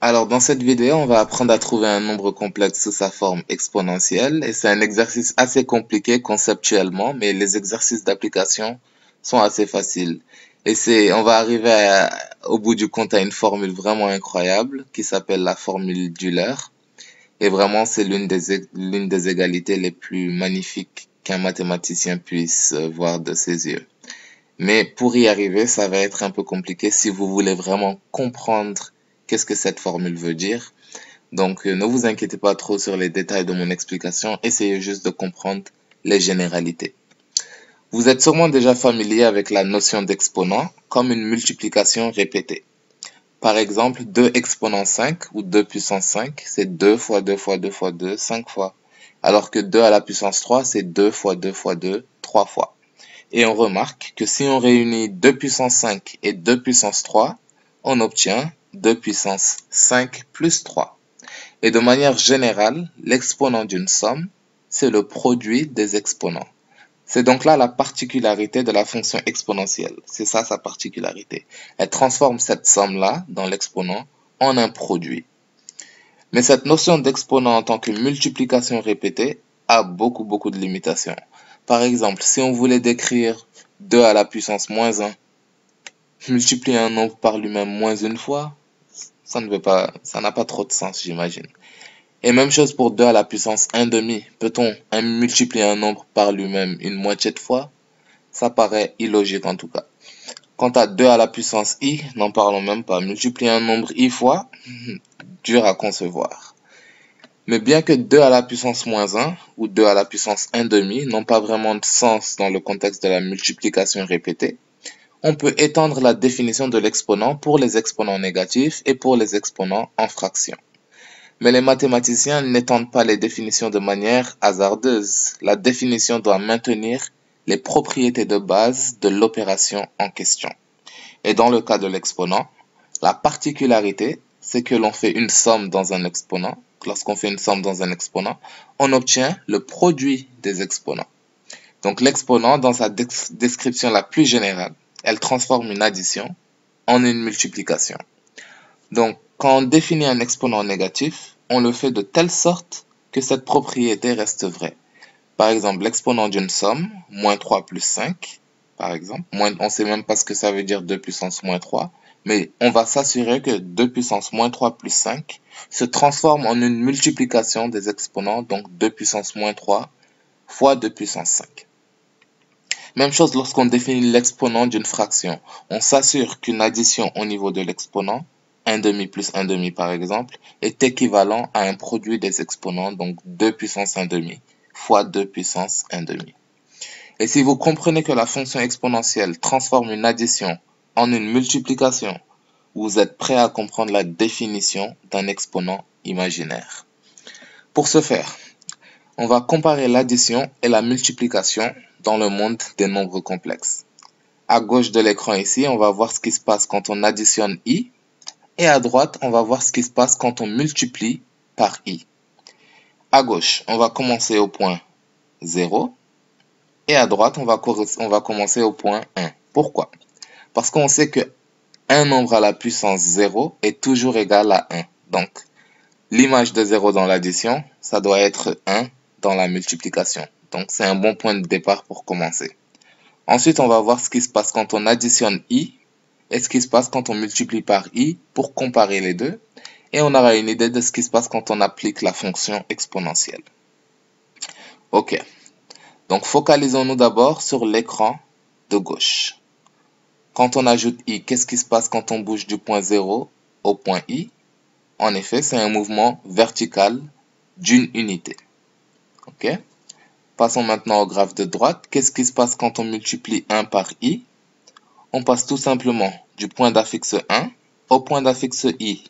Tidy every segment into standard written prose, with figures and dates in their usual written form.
Alors, dans cette vidéo, on va apprendre à trouver un nombre complexe sous sa forme exponentielle et c'est un exercice assez compliqué conceptuellement, mais les exercices d'application sont assez faciles. On va arriver au bout du compte à une formule vraiment incroyable qui s'appelle la formule d'Euler. Et vraiment, c'est l'une des égalités les plus magnifiques qu'un mathématicien puisse voir de ses yeux. Mais pour y arriver, ça va être un peu compliqué si vous voulez vraiment comprendre qu'est-ce que cette formule veut dire. Donc, ne vous inquiétez pas trop sur les détails de mon explication, essayez juste de comprendre les généralités. Vous êtes sûrement déjà familier avec la notion d'exponent comme une multiplication répétée. Par exemple, 2 exponent 5 ou 2 puissance 5, c'est 2 fois 2 fois 2 fois 2, 5 fois. Alors que 2 à la puissance 3, c'est 2 fois 2 fois 2, 3 fois. Et on remarque que si on réunit 2 puissance 5 et 2 puissance 3, on obtient 2 puissance 5 plus 3. Et de manière générale, l'exponent d'une somme, c'est le produit des exponents. C'est donc là la particularité de la fonction exponentielle. C'est ça sa particularité. Elle transforme cette somme-là, dans l'exponent, en un produit. Mais cette notion d'exponent en tant que multiplication répétée a beaucoup de limitations. Par exemple, si on voulait décrire 2 à la puissance moins 1, multiplier un nombre par lui-même moins une fois, ça n'a pas trop de sens, j'imagine. Et même chose pour 2 à la puissance 1 demi. Peut-on multiplier un nombre par lui-même une moitié de fois? Ça paraît illogique en tout cas. Quant à 2 à la puissance i, n'en parlons même pas. Multiplier un nombre i fois, dur à concevoir. Mais bien que 2 à la puissance moins 1 ou 2 à la puissance 1 demi n'ont pas vraiment de sens dans le contexte de la multiplication répétée, on peut étendre la définition de l'exponent pour les exponents négatifs et pour les exponents en fractions. Mais les mathématiciens n'étendent pas les définitions de manière hasardeuse. La définition doit maintenir les propriétés de base de l'opération en question. Et dans le cas de l'exponent, la particularité, c'est que l'on fait une somme dans un exponent. Lorsqu'on fait une somme dans un exponent, on obtient le produit des exponents. Donc l'exponent, dans sa description la plus générale, elle transforme une addition en une multiplication. Donc, quand on définit un exponent négatif, on le fait de telle sorte que cette propriété reste vraie. Par exemple, l'exponent d'une somme, moins 3 plus 5, par exemple. On ne sait même pas ce que ça veut dire 2 puissance moins 3, mais on va s'assurer que 2 puissance moins 3 plus 5 se transforme en une multiplication des exponents, donc 2 puissance moins 3 fois 2 puissance 5. Même chose lorsqu'on définit l'exponent d'une fraction. On s'assure qu'une addition au niveau de l'exponent, 1 demi plus 1 demi par exemple, est équivalent à un produit des exponents, donc 2 puissance 1 demi fois 2 puissance 1 demi. Et si vous comprenez que la fonction exponentielle transforme une addition en une multiplication, vous êtes prêt à comprendre la définition d'un exponent imaginaire. Pour ce faire, on va comparer l'addition et la multiplication dans le monde des nombres complexes. À gauche de l'écran ici, on va voir ce qui se passe quand on additionne i, et à droite, on va voir ce qui se passe quand on multiplie par i. À gauche, on va commencer au point 0, et à droite, on va commencer au point 1. Pourquoi? Parce qu'on sait que un nombre à la puissance 0 est toujours égal à 1. Donc, l'image de 0 dans l'addition, ça doit être 1 dans la multiplication. Donc, c'est un bon point de départ pour commencer. Ensuite, on va voir ce qui se passe quand on additionne i et ce qui se passe quand on multiplie par i pour comparer les deux. Et on aura une idée de ce qui se passe quand on applique la fonction exponentielle. Ok, donc focalisons-nous d'abord sur l'écran de gauche. Quand on ajoute i, qu'est-ce qui se passe quand on bouge du point 0 au point i? En effet, c'est un mouvement vertical d'une unité. Ok? Passons maintenant au graphe de droite. Qu'est-ce qui se passe quand on multiplie 1 par i? On passe tout simplement du point d'affixe 1 au point d'affixe i.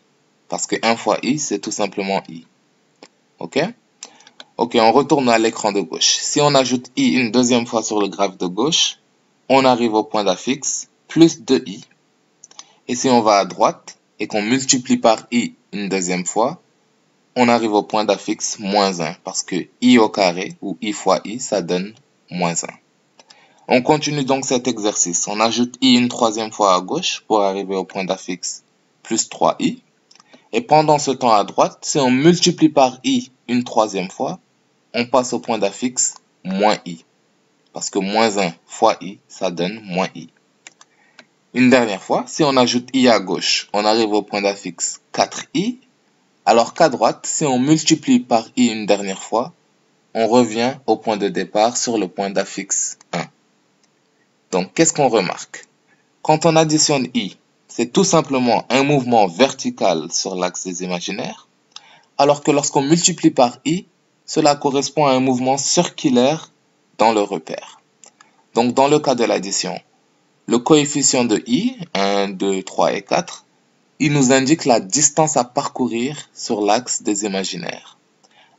Parce que 1 fois i, c'est tout simplement i. Ok? Ok, on retourne à l'écran de gauche. Si on ajoute i une deuxième fois sur le graphe de gauche, on arrive au point d'affixe plus 2i. Et si on va à droite et qu'on multiplie par i une deuxième fois, on arrive au point d'affixe moins 1 parce que i au carré ou i fois i, ça donne moins 1. On continue donc cet exercice. On ajoute i une troisième fois à gauche pour arriver au point d'affixe plus 3i. Et pendant ce temps à droite, si on multiplie par i une troisième fois, on passe au point d'affixe moins i. Parce que moins 1 fois i, ça donne moins i. Une dernière fois, si on ajoute i à gauche, on arrive au point d'affixe 4i. Alors qu'à droite, si on multiplie par i une dernière fois, on revient au point de départ sur le point d'affixe 1. Donc, qu'est-ce qu'on remarque? Quand on additionne i, c'est tout simplement un mouvement vertical sur l'axe des imaginaires, alors que lorsqu'on multiplie par i, cela correspond à un mouvement circulaire dans le repère. Donc, dans le cas de l'addition, le coefficient de i, 1, 2, 3 et 4, il nous indique la distance à parcourir sur l'axe des imaginaires.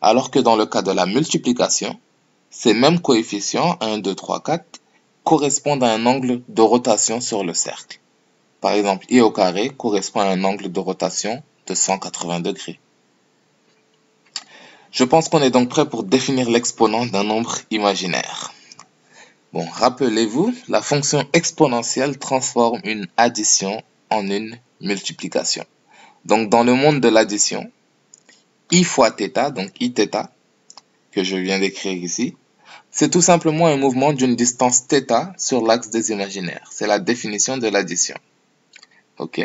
Alors que dans le cas de la multiplication, ces mêmes coefficients, 1, 2, 3, 4, correspondent à un angle de rotation sur le cercle. Par exemple, i au carré correspond à un angle de rotation de 180 degrés. Je pense qu'on est donc prêt pour définir l'exponent d'un nombre imaginaire. Bon, rappelez-vous, la fonction exponentielle transforme une addition en une multiplication. Donc, dans le monde de l'addition, i fois θ, donc iθ, que je viens d'écrire ici, c'est tout simplement un mouvement d'une distance θ sur l'axe des imaginaires. C'est la définition de l'addition. Ok.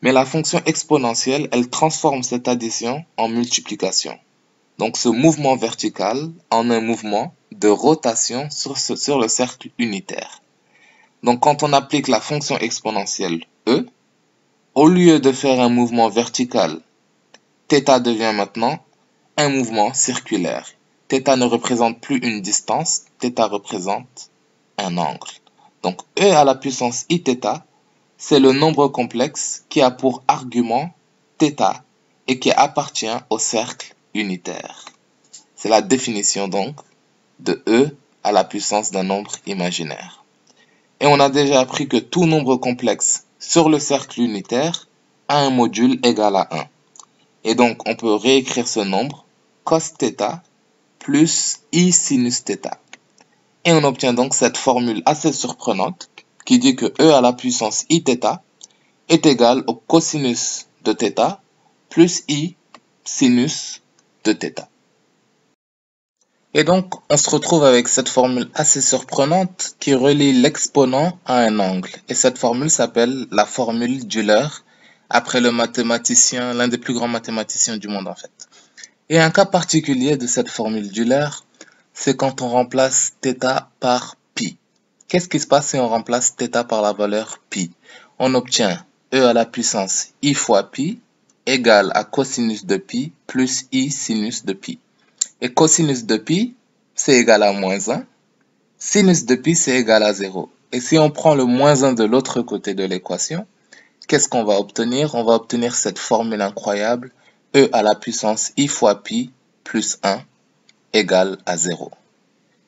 Mais la fonction exponentielle, elle transforme cette addition en multiplication. Donc, ce mouvement vertical en un mouvement de rotation sur le cercle unitaire. Donc, quand on applique la fonction exponentielle e, au lieu de faire un mouvement vertical, θ devient maintenant un mouvement circulaire. θ ne représente plus une distance, θ représente un angle. Donc, e à la puissance iθ, c'est le nombre complexe qui a pour argument θ et qui appartient au cercle unitaire. C'est la définition donc de e à la puissance d'un nombre imaginaire. Et on a déjà appris que tout nombre complexe sur le cercle unitaire a un module égal à 1. Et donc on peut réécrire ce nombre cos θ plus i sinus θ. Et on obtient donc cette formule assez surprenante qui dit que e à la puissance iθ est égal au cosinus de θ plus i sinus de θ. Et donc, on se retrouve avec cette formule assez surprenante qui relie l'exponent à un angle. Et cette formule s'appelle la formule d'Euler, après le mathématicien, l'un des plus grands mathématiciens du monde en fait. Et un cas particulier de cette formule d'Euler, c'est quand on remplace θ par pi. Qu'est-ce qui se passe si on remplace θ par la valeur pi? On obtient e à la puissance i fois pi égale à cosinus de pi plus i sinus de pi. Et cosinus de pi, c'est égal à moins 1. Sinus de pi, c'est égal à 0. Et si on prend le moins 1 de l'autre côté de l'équation, qu'est-ce qu'on va obtenir? On va obtenir cette formule incroyable, e à la puissance i fois pi plus 1 égale à 0.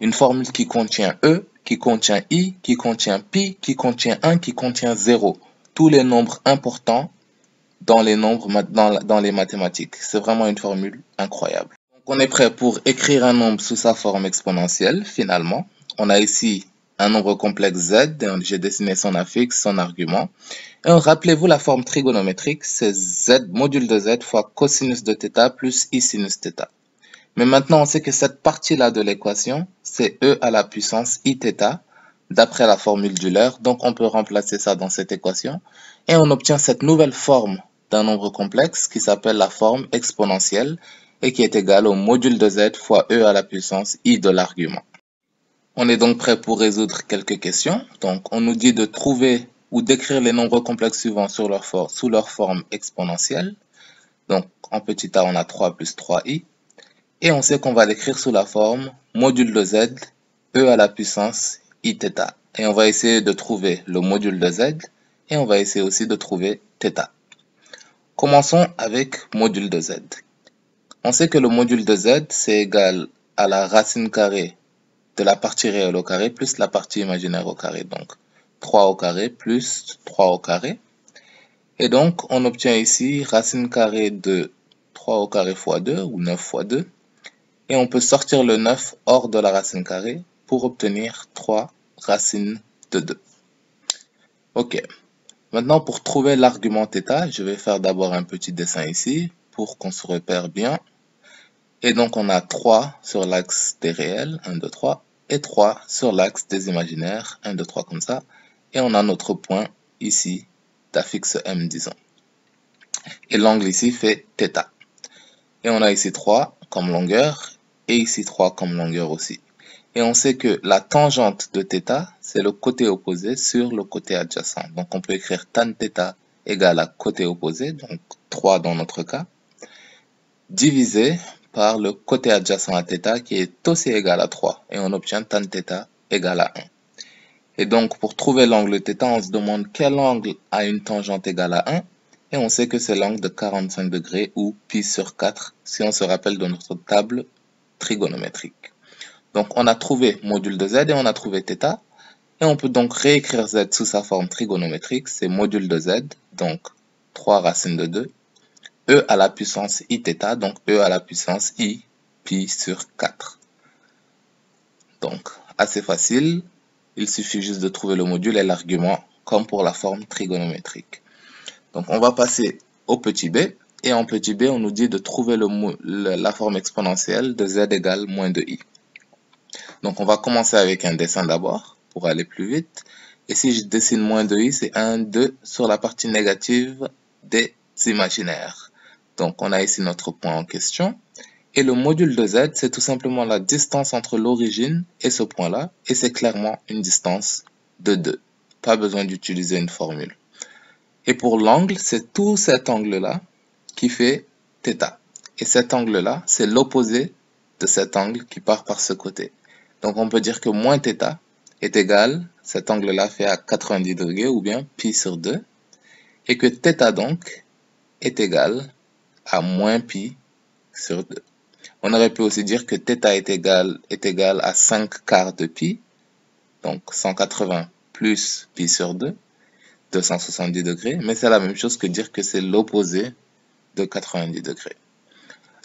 Une formule qui contient e, qui contient i, qui contient pi, qui contient 1, qui contient 0. Tous les nombres importants dans les nombres dans les mathématiques. C'est vraiment une formule incroyable. On est prêt pour écrire un nombre sous sa forme exponentielle, finalement. On a ici un nombre complexe z, j'ai dessiné son affixe, son argument. Et rappelez-vous la forme trigonométrique, c'est z module de z fois cosinus de θ plus i sinus θ. Mais maintenant, on sait que cette partie-là de l'équation, c'est e à la puissance iθ, d'après la formule d'Euler. Donc, on peut remplacer ça dans cette équation. Et on obtient cette nouvelle forme d'un nombre complexe qui s'appelle la forme exponentielle, et qui est égal au module de z fois e à la puissance i de l'argument. On est donc prêt pour résoudre quelques questions. Donc, on nous dit de trouver ou d'écrire les nombres complexes suivants sous leur forme exponentielle. Donc, en petit a, on a 3 plus 3i. Et on sait qu'on va l'écrire sous la forme module de z, e à la puissance iθ. Et on va essayer de trouver le module de z, et on va essayer aussi de trouver θ. Commençons avec module de z. On sait que le module de z, c'est égal à la racine carrée de la partie réelle au carré plus la partie imaginaire au carré. Donc, 3 au carré plus 3 au carré. Et donc, on obtient ici racine carrée de 3 au carré fois 2, ou 9 fois 2. Et on peut sortir le 9 hors de la racine carrée pour obtenir 3 racines de 2. Ok. Maintenant, pour trouver l'argument θ, je vais faire d'abord un petit dessin ici pour qu'on se repère bien. Et donc, on a 3 sur l'axe des réels, 1, 2, 3, et 3 sur l'axe des imaginaires, 1, 2, 3 comme ça. Et on a notre point ici d'affixe M, disons. Et l'angle ici fait θ. Et on a ici 3 comme longueur, et ici 3 comme longueur aussi. Et on sait que la tangente de θ, c'est le côté opposé sur le côté adjacent. Donc on peut écrire tan θ égale à côté opposé, donc 3 dans notre cas, divisé par le côté adjacent à θ qui est aussi égal à 3. Et on obtient tan θ égale à 1. Et donc pour trouver l'angle θ, on se demande quel angle a une tangente égale à 1. Et on sait que c'est l'angle de 45 degrés ou pi sur 4 si on se rappelle de notre table trigonométrique. Donc on a trouvé module de z et on a trouvé θ. Et on peut donc réécrire z sous sa forme trigonométrique, c'est module de z, donc 3 racines de 2, e à la puissance iθ, donc e à la puissance i pi sur 4. Donc assez facile, il suffit juste de trouver le module et l'argument comme pour la forme trigonométrique. Donc on va passer au petit b, et en petit b on nous dit de trouver la forme exponentielle de z égale moins 2i. Donc on va commencer avec un dessin d'abord, pour aller plus vite. Et si je dessine moins 2i, c'est 1, 2 sur la partie négative des imaginaires. Donc on a ici notre point en question. Et le module de z, c'est tout simplement la distance entre l'origine et ce point-là. Et c'est clairement une distance de 2. Pas besoin d'utiliser une formule. Et pour l'angle, c'est tout cet angle-là qui fait θ. Et cet angle-là, c'est l'opposé de cet angle qui part par ce côté. Donc on peut dire que moins θ est égal, cet angle-là fait à 90 degrés ou bien pi sur 2, et que θ donc est égal à moins pi sur 2. On aurait pu aussi dire que θ est égal à 5 quarts de pi, donc 180 plus pi sur 2, 270 degrés, mais c'est la même chose que dire que c'est l'opposé de 90 degrés.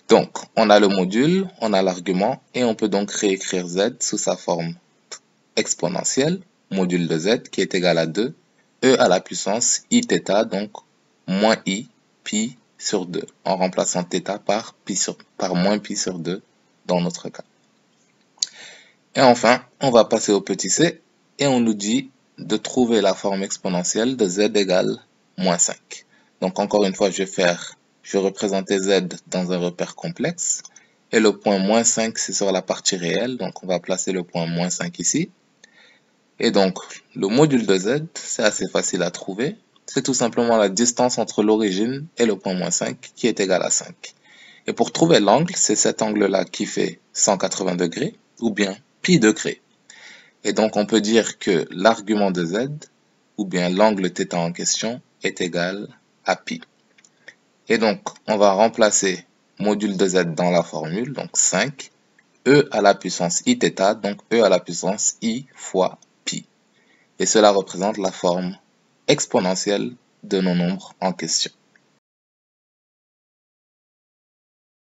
Donc, on a le module, on a l'argument, et on peut donc réécrire z sous sa forme exponentielle, module de z, qui est égal à 2, e à la puissance iθ, donc moins i pi sur 2, en remplaçant θ par moins pi sur 2 dans notre cas. Et enfin, on va passer au petit c, et on nous dit de trouver la forme exponentielle de z égale moins 5. Donc encore une fois, je vais représenter z dans un repère complexe, et le point moins 5, c'est sur la partie réelle, donc on va placer le point moins 5 ici. Et donc, le module de z, c'est assez facile à trouver, c'est tout simplement la distance entre l'origine et le point moins 5, qui est égal à 5. Et pour trouver l'angle, c'est cet angle-là qui fait 180 degrés, ou bien pi degrés. Et donc, on peut dire que l'argument de z, ou bien l'angle θ en question, est égal à pi. Et donc, on va remplacer module de z dans la formule, donc 5, e à la puissance iθ, donc e à la puissance i fois pi. Et cela représente la forme exponentielle de nos nombres en question.